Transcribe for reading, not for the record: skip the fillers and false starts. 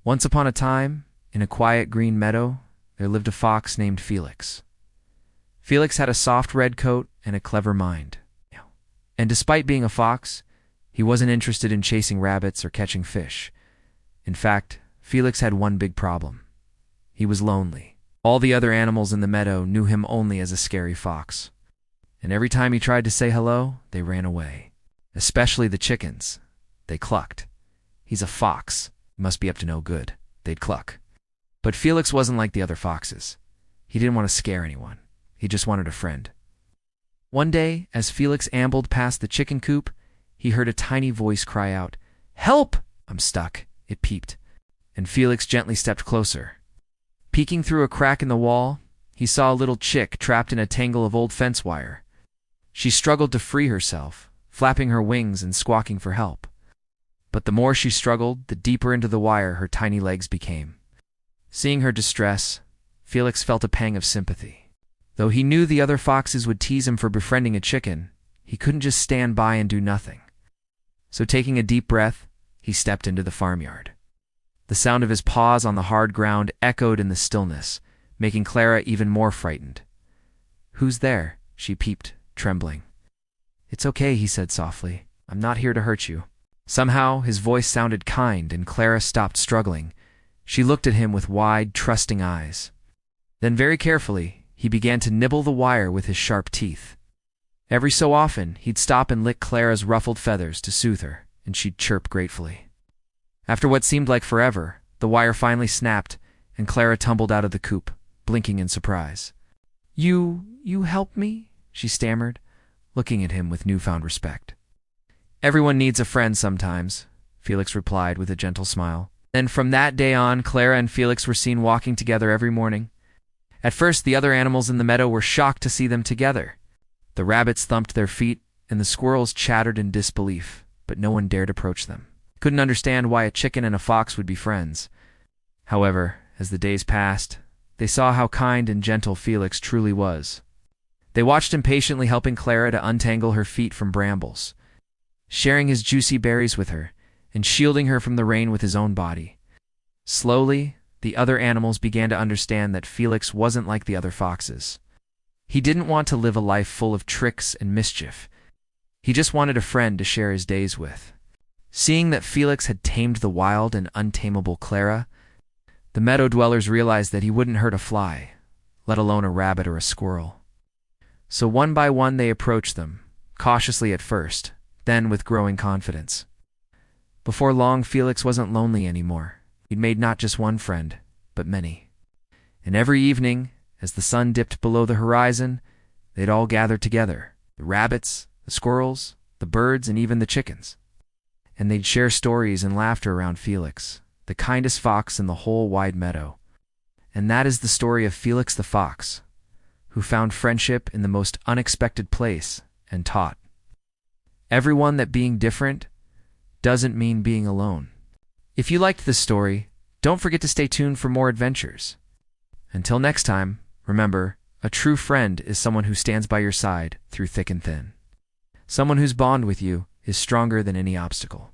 Once upon a time, in a quiet green meadow, there lived a fox named Felix. Felix had a soft red coat and a clever mind. And despite being a fox, he wasn't interested in chasing rabbits or catching fish. In fact, Felix had one big problem. He was lonely. All the other animals in the meadow knew him only as a scary fox. And every time he tried to say hello, they ran away. Especially the chickens. They clucked. "He's a fox. He must be up to no good," they'd cluck. But Felix wasn't like the other foxes. He didn't want to scare anyone. He just wanted a friend. One day, as Felix ambled past the chicken coop, he heard a tiny voice cry out, "Help! I'm stuck," it peeped. And Felix gently stepped closer. Peeking through a crack in the wall, he saw a little chick trapped in a tangle of old fence wire. She struggled to free herself, flapping her wings and squawking for help. But the more she struggled, the deeper into the wire her tiny legs became. Seeing her distress, Felix felt a pang of sympathy. Though he knew the other foxes would tease him for befriending a chicken, he couldn't just stand by and do nothing. So taking a deep breath, he stepped into the farmyard. The sound of his paws on the hard ground echoed in the stillness, making Clara even more frightened. "Who's there?" she peeped, trembling. "It's okay," he said softly. "I'm not here to hurt you." Somehow, his voice sounded kind, and Clara stopped struggling. She looked at him with wide, trusting eyes. Then very carefully, he began to nibble the wire with his sharp teeth. Every so often, he'd stop and lick Clara's ruffled feathers to soothe her, and she'd chirp gratefully. After what seemed like forever, the wire finally snapped, and Clara tumbled out of the coop, blinking in surprise. You helped me?" she stammered, looking at him with newfound respect. "Everyone needs a friend sometimes," Felix replied with a gentle smile. And from that day on, Clara and Felix were seen walking together every morning. At first, the other animals in the meadow were shocked to see them together. The rabbits thumped their feet, and the squirrels chattered in disbelief, but no one dared approach them. Couldn't understand why a chicken and a fox would be friends. However, as the days passed, they saw how kind and gentle Felix truly was. They watched him patiently helping Clara to untangle her feet from brambles, sharing his juicy berries with her, and shielding her from the rain with his own body. Slowly, the other animals began to understand that Felix wasn't like the other foxes. He didn't want to live a life full of tricks and mischief. He just wanted a friend to share his days with. Seeing that Felix had tamed the wild and untamable Clara, the meadow dwellers realized that he wouldn't hurt a fly, let alone a rabbit or a squirrel. So one by one they approached them, cautiously at first, then with growing confidence. Before long, Felix wasn't lonely anymore. He'd made not just one friend, but many. And every evening, as the sun dipped below the horizon, they'd all gather together, the rabbits, the squirrels, the birds, and even the chickens. And they'd share stories and laughter around Felix, the kindest fox in the whole wide meadow. And that is the story of Felix the fox, who found friendship in the most unexpected place and taught everyone that being different doesn't mean being alone. If you liked this story, don't forget to stay tuned for more adventures. Until next time, remember, a true friend is someone who stands by your side through thick and thin. Someone whose bond with you is stronger than any obstacle.